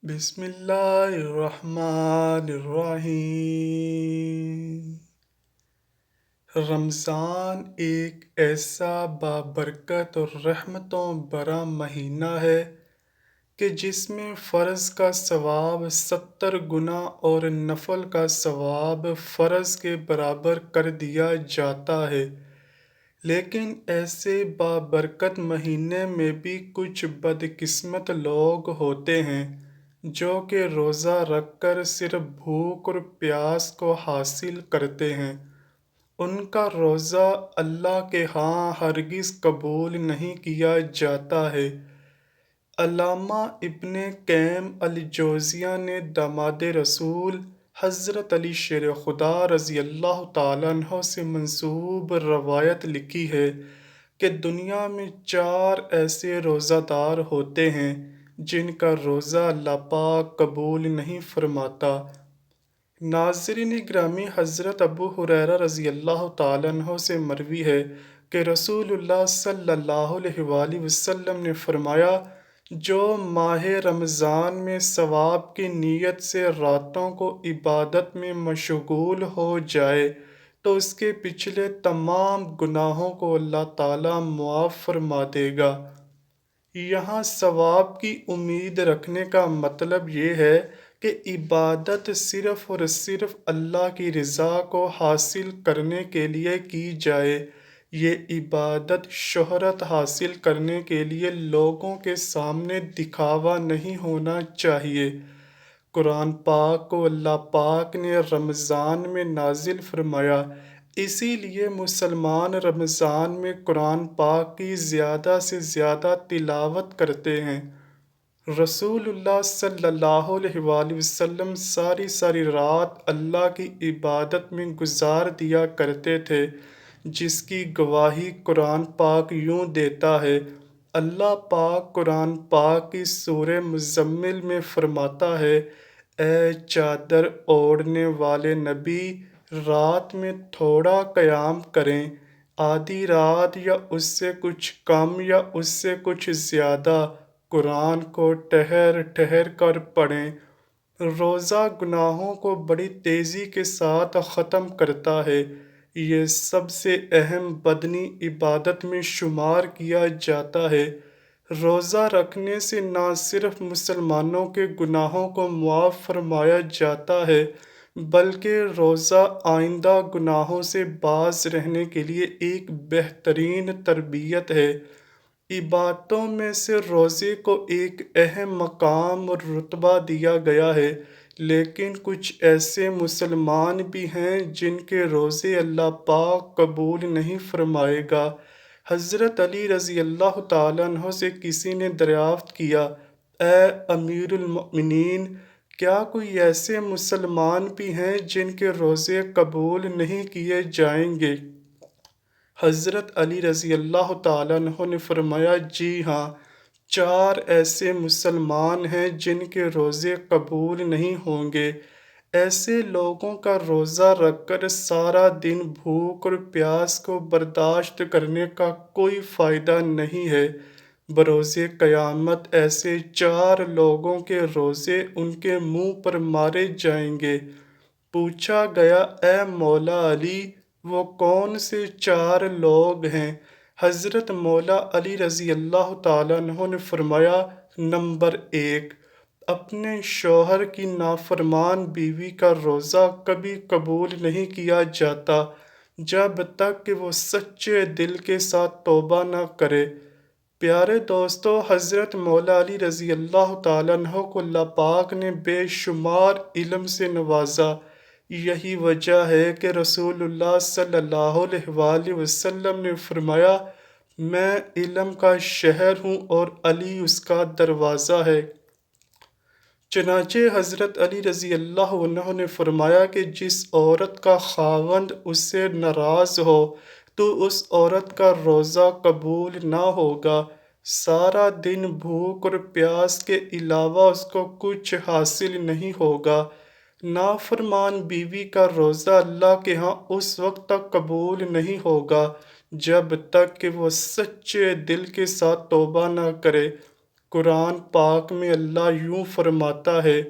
بسم اللہ الرحمن الرحیم۔ رمضان ایک ایسا بابرکت اور رحمتوں بھرا مہینہ ہے کہ جس میں فرض کا ثواب 70 گنا اور نفل کا ثواب فرض کے برابر کر دیا جاتا ہے۔ لیکن ایسے بابرکت مہینے میں بھی کچھ بدقسمت لوگ ہوتے ہیں جو کہ روزہ رکھ کر صرف بھوک اور پیاس کو حاصل کرتے ہیں۔ ان کا روزہ اللہ کے ہاں ہرگز قبول نہیں کیا جاتا ہے۔ علامہ ابن قیم الجوزیہ نے داماد رسول حضرت علی شیر خدا رضی اللہ تعالیٰ عنہ سے منسوب روایت لکھی ہے کہ دنیا میں 4 ایسے روزہ دار ہوتے ہیں جن کا روزہ اللہ پاک قبول نہیں فرماتا۔ ناظرین گرامی، حضرت ابو ہریرہ رضی اللہ تعالیٰ عنہ سے مروی ہے کہ رسول اللہ صلی اللہ علیہ وآلہ وسلم نے فرمایا، جو ماہ رمضان میں ثواب کی نیت سے راتوں کو عبادت میں مشغول ہو جائے تو اس کے پچھلے تمام گناہوں کو اللہ تعالیٰ معاف فرما دے گا۔ یہاں ثواب کی امید رکھنے کا مطلب یہ ہے کہ عبادت صرف اور صرف اللہ کی رضا کو حاصل کرنے کے لیے کی جائے۔ یہ عبادت شہرت حاصل کرنے کے لیے لوگوں کے سامنے دکھاوا نہیں ہونا چاہیے۔ قرآن پاک کو اللہ پاک نے رمضان میں نازل فرمایا، اسی لیے مسلمان رمضان میں قرآن پاک کی زیادہ سے زیادہ تلاوت کرتے ہیں۔ رسول اللہ صلی اللہ علیہ وآلہ وسلم ساری رات اللہ کی عبادت میں گزار دیا کرتے تھے، جس کی گواہی قرآن پاک یوں دیتا ہے۔ اللہ پاک قرآن پاک کی سورہ مزمل میں فرماتا ہے، اے چادر اوڑھنے والے نبی، رات میں تھوڑا قیام کریں، آدھی رات یا اس سے کچھ کم یا اس سے کچھ زیادہ، قرآن کو ٹھہر ٹھہر کر پڑھیں۔ روزہ گناہوں کو بڑی تیزی کے ساتھ ختم کرتا ہے۔ یہ سب سے اہم بدنی عبادت میں شمار کیا جاتا ہے۔ روزہ رکھنے سے نہ صرف مسلمانوں کے گناہوں کو معاف فرمایا جاتا ہے بلکہ روزہ آئندہ گناہوں سے باز رہنے کے لیے ایک بہترین تربیت ہے۔ عبادتوں میں سے روزے کو ایک اہم مقام اور رتبہ دیا گیا ہے، لیکن کچھ ایسے مسلمان بھی ہیں جن کے روزے اللہ پاک قبول نہیں فرمائے گا۔ حضرت علی رضی اللہ تعالیٰ عنہ سے کسی نے دریافت کیا، اے امیر المؤمنین، کیا کوئی ایسے مسلمان بھی ہیں جن کے روزے قبول نہیں کیے جائیں گے؟ حضرت علی رضی اللہ تعالیٰ عنہ نے فرمایا، جی ہاں، 4 ایسے مسلمان ہیں جن کے روزے قبول نہیں ہوں گے۔ ایسے لوگوں کا روزہ رکھ کر سارا دن بھوک اور پیاس کو برداشت کرنے کا کوئی فائدہ نہیں ہے۔ بروز قیامت ایسے 4 لوگوں کے روزے ان کے منہ پر مارے جائیں گے۔ پوچھا گیا، اے مولا علی، وہ کون سے 4 لوگ ہیں؟ حضرت مولا علی رضی اللہ تعالیٰ عنہ نے فرمایا، نمبر 1، اپنے شوہر کی نافرمان بیوی کا روزہ کبھی قبول نہیں کیا جاتا جب تک کہ وہ سچے دل کے ساتھ توبہ نہ کرے۔ پیارے دوستو، حضرت مولا علی رضی اللہ تعالیٰ عنہ کو اللہ پاک نے بے شمار علم سے نوازا۔ یہی وجہ ہے کہ رسول اللہ صلی اللہ علیہ وآلہ وسلم نے فرمایا، میں علم کا شہر ہوں اور علی اس کا دروازہ ہے۔ چنانچہ حضرت علی رضی اللہ عنہ نے فرمایا کہ جس عورت کا خاوند اس سے ناراض ہو تو اس عورت کا روزہ قبول نہ ہوگا۔ سارا دن بھوک اور پیاس کے علاوہ اس کو کچھ حاصل نہیں ہوگا۔ نافرمان بیوی کا روزہ اللہ کے ہاں اس وقت تک قبول نہیں ہوگا جب تک کہ وہ سچے دل کے ساتھ توبہ نہ کرے۔ قرآن پاک میں اللہ یوں فرماتا ہے،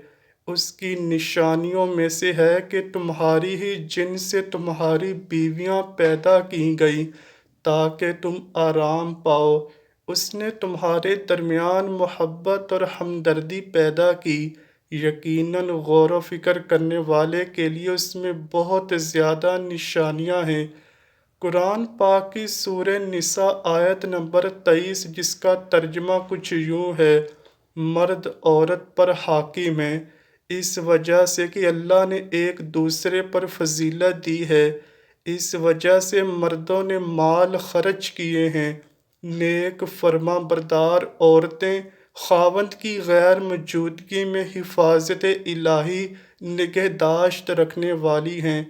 اس کی نشانیوں میں سے ہے کہ تمہاری ہی جن سے تمہاری بیویاں پیدا کی گئیں تاکہ تم آرام پاؤ۔ اس نے تمہارے درمیان محبت اور ہمدردی پیدا کی۔ یقیناً غور و فکر کرنے والے کے لیے اس میں بہت زیادہ نشانیاں ہیں۔ قرآن پاک کی سورہ نساء آیت نمبر 23، جس کا ترجمہ کچھ یوں ہے، مرد عورت پر حاکم ہے، اس وجہ سے کہ اللہ نے ایک دوسرے پر فضیلت دی ہے، اس وجہ سے مردوں نے مال خرچ کیے ہیں۔ نیک فرما بردار عورتیں خاوند کی غیر موجودگی میں حفاظت الہی نگہداشت رکھنے والی ہیں،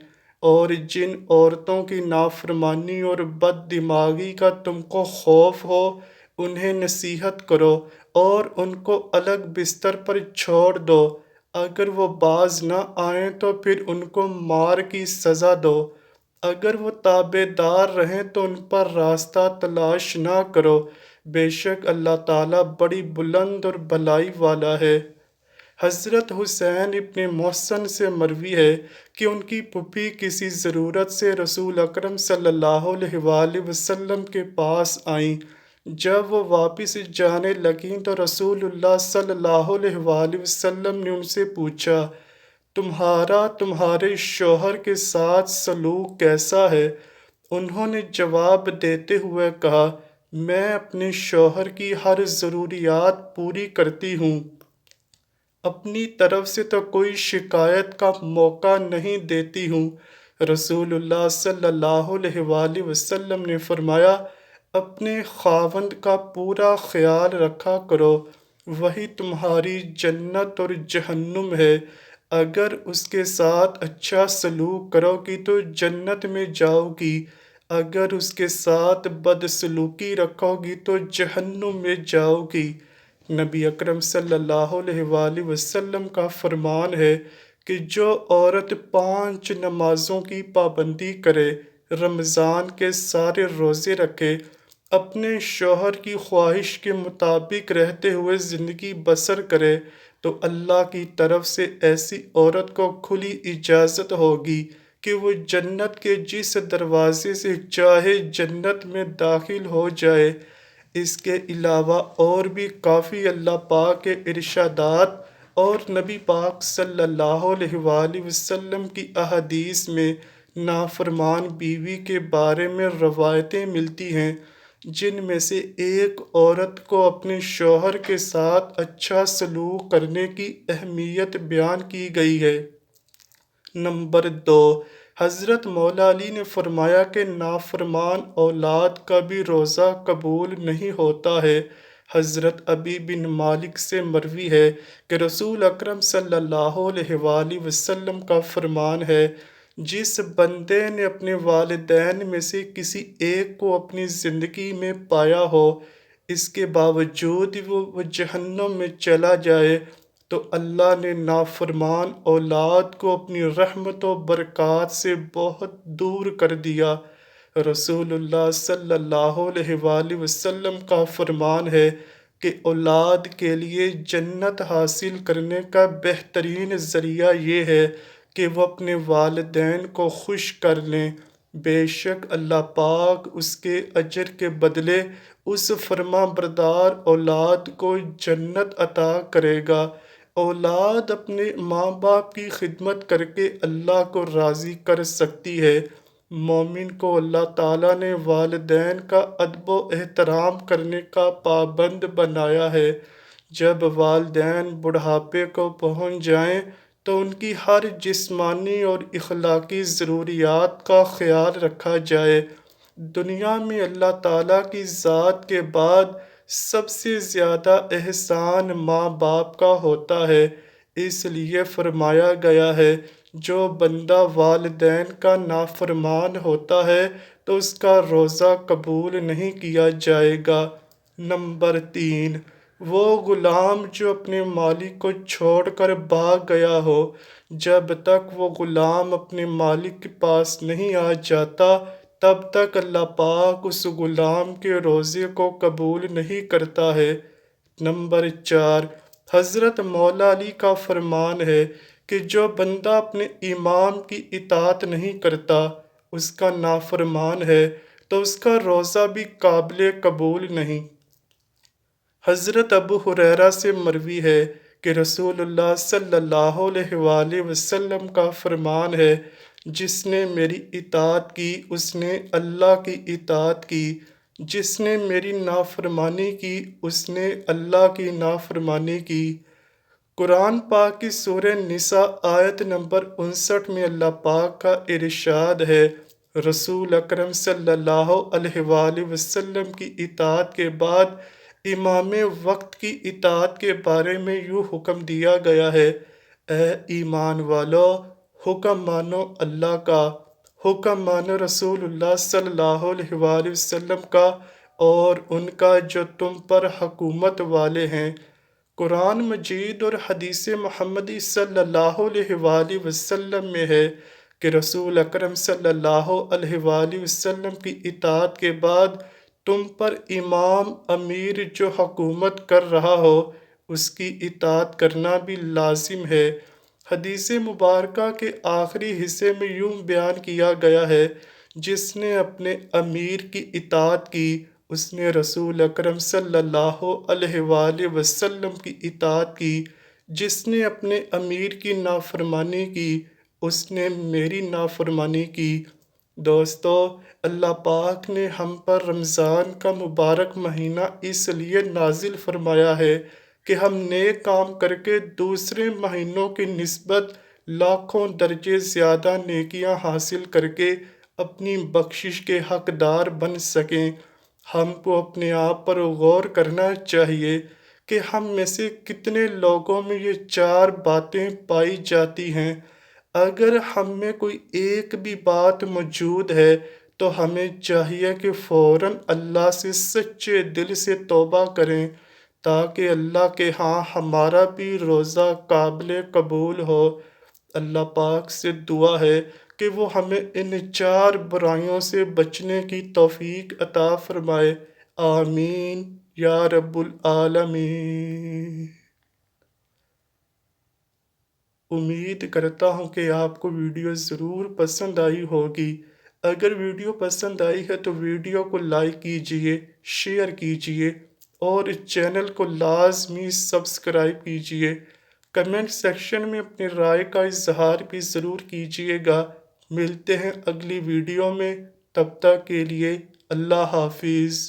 اور جن عورتوں کی نافرمانی اور بد دماغی کا تم کو خوف ہو انہیں نصیحت کرو اور ان کو الگ بستر پر چھوڑ دو۔ اگر وہ باز نہ آئیں تو پھر ان کو مار کی سزا دو۔ اگر وہ تابع دار رہیں تو ان پر راستہ تلاش نہ کرو، بے شک اللہ تعالیٰ بڑی بلند اور بھلائی والا ہے۔ حضرت حسین ابن محسن سے مروی ہے کہ ان کی پھوپھی کسی ضرورت سے رسول اکرم صلی اللہ علیہ وآلہ وسلم کے پاس آئیں۔ جب وہ واپس جانے لگیں تو رسول اللہ صلی اللہ علیہ وآلہ وسلم نے ان سے پوچھا، تمہارا تمہارے شوہر کے ساتھ سلوک کیسا ہے؟ انہوں نے جواب دیتے ہوئے کہا، میں اپنے شوہر کی ہر ضروریات پوری کرتی ہوں، اپنی طرف سے تو کوئی شکایت کا موقع نہیں دیتی ہوں۔ رسول اللہ صلی اللہ علیہ وآلہ وسلم نے فرمایا، اپنے خاوند کا پورا خیال رکھا کرو، وہی تمہاری جنت اور جہنم ہے۔ اگر اس کے ساتھ اچھا سلوک کرو گی تو جنت میں جاؤ گی، اگر اس کے ساتھ بدسلوکی رکھو گی تو جہنم میں جاؤ گی۔ نبی اکرم صلی اللہ علیہ وآلہ وسلم کا فرمان ہے کہ جو عورت 5 نمازوں کی پابندی کرے، رمضان کے سارے روزے رکھے، اپنے شوہر کی خواہش کے مطابق رہتے ہوئے زندگی بسر کرے، تو اللہ کی طرف سے ایسی عورت کو کھلی اجازت ہوگی کہ وہ جنت کے جس دروازے سے چاہے جنت میں داخل ہو جائے۔ اس کے علاوہ اور بھی کافی اللہ پاک کے ارشادات اور نبی پاک صلی اللہ علیہ وآلہ وسلم کی احادیث میں نافرمان بیوی کے بارے میں روایتیں ملتی ہیں، جن میں سے ایک عورت کو اپنے شوہر کے ساتھ اچھا سلوک کرنے کی اہمیت بیان کی گئی ہے۔ نمبر 2، حضرت مولا علی نے فرمایا کہ نافرمان اولاد کا بھی روزہ قبول نہیں ہوتا ہے۔ حضرت ابی بن مالک سے مروی ہے کہ رسول اکرم صلی اللہ علیہ وآلہ وسلم کا فرمان ہے، جس بندے نے اپنے والدین میں سے کسی ایک کو اپنی زندگی میں پایا ہو، اس کے باوجود وہ جہنم میں چلا جائے، تو اللہ نے نافرمان اولاد کو اپنی رحمت و برکات سے بہت دور کر دیا۔ رسول اللہ صلی اللہ علیہ وآلہ وسلم کا فرمان ہے کہ اولاد کے لیے جنت حاصل کرنے کا بہترین ذریعہ یہ ہے کہ وہ اپنے والدین کو خوش کر لیں، بے شک اللہ پاک اس کے اجر کے بدلے اس فرما بردار اولاد کو جنت عطا کرے گا۔ اولاد اپنے ماں باپ کی خدمت کر کے اللہ کو راضی کر سکتی ہے۔ مومن کو اللہ تعالیٰ نے والدین کا ادب و احترام کرنے کا پابند بنایا ہے۔ جب والدین بڑھاپے کو پہنچ جائیں تو ان کی ہر جسمانی اور اخلاقی ضروریات کا خیال رکھا جائے۔ دنیا میں اللہ تعالیٰ کی ذات کے بعد سب سے زیادہ احسان ماں باپ کا ہوتا ہے، اس لیے فرمایا گیا ہے، جو بندہ والدین کا نافرمان ہوتا ہے تو اس کا روزہ قبول نہیں کیا جائے گا۔ نمبر 3، وہ غلام جو اپنے مالک کو چھوڑ کر بھاگ گیا ہو، جب تک وہ غلام اپنے مالک کے پاس نہیں آ جاتا تب تک اللہ پاک اس غلام کے روزے کو قبول نہیں کرتا ہے۔ نمبر 4، حضرت مولا علی کا فرمان ہے کہ جو بندہ اپنے امام کی اطاعت نہیں کرتا، اس کا نافرمان ہے، تو اس کا روزہ بھی قابل قبول نہیں۔ حضرت ابو ہریرہ سے مروی ہے کہ رسول اللہ صلی اللہ علیہ وآلہ وسلم کا فرمان ہے، جس نے میری اطاعت کی اس نے اللہ کی اطاعت کی، جس نے میری نافرمانی کی اس نے اللہ کی نافرمانی کی۔ قرآن پاک کی سورہ نساء آیت نمبر 59 میں اللہ پاک کا ارشاد ہے، رسول اکرم صلی اللہ علیہ وآلہ وسلم کی اطاعت کے بعد امام وقت کی اطاعت کے بارے میں یوں حکم دیا گیا ہے، اے ایمان والو، حکم مانو اللہ کا، حکم مانو رسول اللہ صلی اللہ علیہ وآلہ وسلم کا اور ان کا جو تم پر حکومت والے ہیں۔ قرآن مجید اور حدیث محمدی صلی اللہ علیہ وآلہ وسلم میں ہے کہ رسول اکرم صلی اللہ علیہ وآلہ وسلم کی اطاعت کے بعد تم پر امام امیر جو حکومت کر رہا ہو اس کی اطاعت کرنا بھی لازم ہے۔ حدیث مبارکہ کے آخری حصے میں یوں بیان کیا گیا ہے، جس نے اپنے امیر کی اطاعت کی اس نے رسول اکرم صلی اللہ علیہ وآلہ وسلم کی اطاعت کی، جس نے اپنے امیر کی نافرمانی کی اس نے میری نافرمانی کی۔ دوستو، اللہ پاک نے ہم پر رمضان کا مبارک مہینہ اس لیے نازل فرمایا ہے کہ ہم نیک کام کر کے دوسرے مہینوں کی نسبت لاکھوں درجے زیادہ نیکیاں حاصل کر کے اپنی بخشش کے حقدار بن سکیں۔ ہم کو اپنے آپ پر غور کرنا چاہیے کہ ہم میں سے کتنے لوگوں میں یہ 4 باتیں پائی جاتی ہیں۔ اگر ہم میں کوئی ایک بھی بات موجود ہے تو ہمیں چاہیے کہ فوراً اللہ سے سچے دل سے توبہ کریں، تاکہ اللہ کے ہاں ہمارا بھی روزہ قابل قبول ہو۔ اللہ پاک سے دعا ہے کہ وہ ہمیں ان 4 برائیوں سے بچنے کی توفیق عطا فرمائے، آمین یا رب العالمین۔ امید کرتا ہوں کہ آپ کو ویڈیو ضرور پسند آئی ہوگی۔ اگر ویڈیو پسند آئی ہے تو ویڈیو کو لائک کیجئے، شیئر کیجئے اور چینل کو لازمی سبسکرائب کیجئے۔ کمنٹ سیکشن میں اپنی رائے کا اظہار بھی ضرور کیجئے گا۔ ملتے ہیں اگلی ویڈیو میں، تب تک کے لیے اللہ حافظ۔